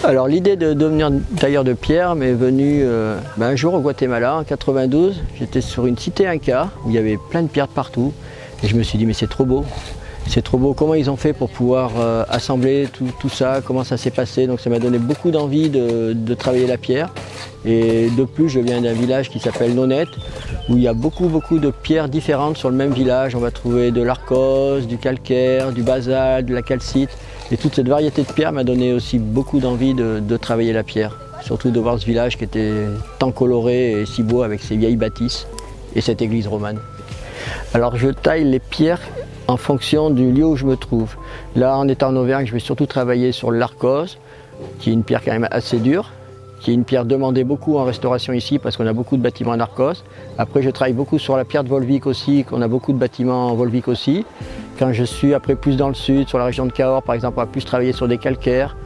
Alors l'idée de devenir tailleur de pierre m'est venue un jour au Guatemala en 92. J'étais sur une cité Inca où il y avait plein de pierres de partout et je me suis dit mais c'est trop beau. C'est trop beau, comment ils ont fait pour pouvoir assembler tout ça, comment ça s'est passé. Donc ça m'a donné beaucoup d'envie de travailler la pierre. Et de plus, je viens d'un village qui s'appelle Nonette, où il y a beaucoup de pierres différentes sur le même village. On va trouver de l'arcose, du calcaire, du basalte, de la calcite. Et toute cette variété de pierres m'a donné aussi beaucoup d'envie de travailler la pierre. Surtout de voir ce village qui était tant coloré et si beau avec ses vieilles bâtisses et cette église romane. Alors je taille les pierres en fonction du lieu où je me trouve. Là, en étant en Auvergne, je vais surtout travailler sur l'arcose, qui est une pierre quand même assez dure, qui est une pierre demandée beaucoup en restauration ici parce qu'on a beaucoup de bâtiments en arcose. Après, je travaille beaucoup sur la pierre de Volvic aussi, qu'on a beaucoup de bâtiments en Volvic aussi. Quand je suis après plus dans le sud, sur la région de Cahors par exemple, on va plus travailler sur des calcaires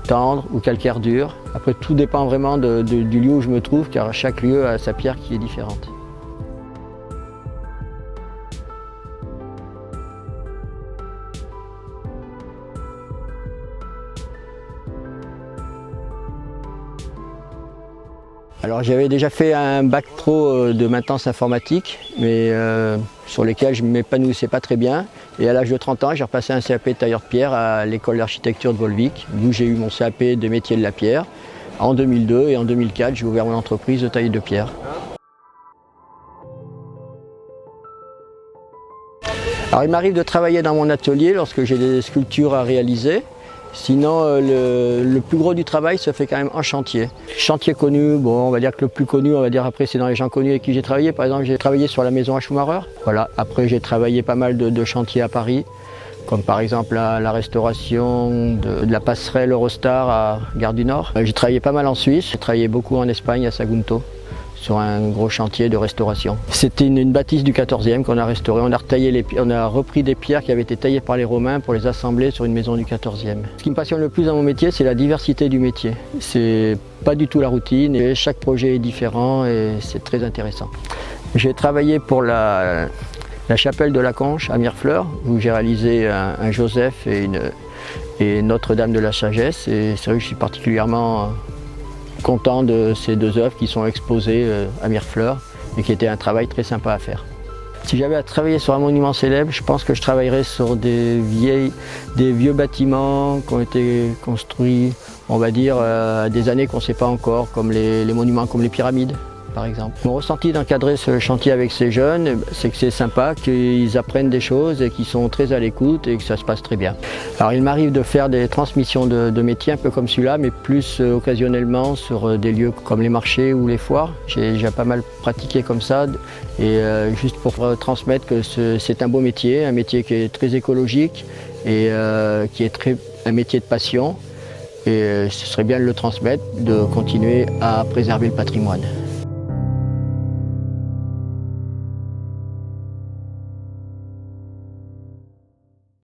tendres ou calcaires durs. Après, tout dépend vraiment du lieu où je me trouve, car chaque lieu a sa pierre qui est différente. Alors j'avais déjà fait un bac pro de maintenance informatique, mais sur lequel je ne m'épanouissais pas très bien. Et à l'âge de 30 ans, j'ai repassé un CAP de tailleur de pierre à l'école d'architecture de Volvic, d'où j'ai eu mon CAP de métier de la pierre en 2002 et en 2004, j'ai ouvert mon entreprise de taille de pierre. Alors il m'arrive de travailler dans mon atelier lorsque j'ai des sculptures à réaliser. Sinon, le plus gros du travail se fait quand même en chantier. Chantier connu, bon, on va dire que le plus connu, on va dire après, c'est dans les gens connus avec qui j'ai travaillé. Par exemple, j'ai travaillé sur la maison à Schumacher. Voilà. Après, j'ai travaillé pas mal de chantiers à Paris, comme par exemple la restauration de la passerelle Eurostar à Gare du Nord. J'ai travaillé pas mal en Suisse, j'ai travaillé beaucoup en Espagne, à Sagunto, sur un gros chantier de restauration. C'était une bâtisse du 14e qu'on a restaurée. On a repris des pierres qui avaient été taillées par les Romains pour les assembler sur une maison du 14e. Ce qui me passionne le plus dans mon métier, c'est la diversité du métier. C'est pas du tout la routine et chaque projet est différent et c'est très intéressant. J'ai travaillé pour la chapelle de la Conche à Mirefleurs, où j'ai réalisé un Joseph et Notre-Dame de la Sagesse. Et c'est vrai que je suis particulièrement content de ces deux œuvres qui sont exposées à Mirefleurs et qui étaient un travail très sympa à faire. Si j'avais à travailler sur un monument célèbre, je pense que je travaillerais sur des vieux bâtiments qui ont été construits, on va dire, à des années qu'on ne sait pas encore, comme les monuments comme les pyramides, par exemple. Mon ressenti d'encadrer ce chantier avec ces jeunes, c'est que c'est sympa, qu'ils apprennent des choses et qu'ils sont très à l'écoute et que ça se passe très bien. Alors il m'arrive de faire des transmissions de métiers un peu comme celui-là, mais plus occasionnellement sur des lieux comme les marchés ou les foires. J'ai déjà pas mal pratiqué comme ça et juste pour transmettre que c'est un beau métier, un métier qui est très écologique et qui est un métier de passion. Et ce serait bien de le transmettre, de continuer à préserver le patrimoine.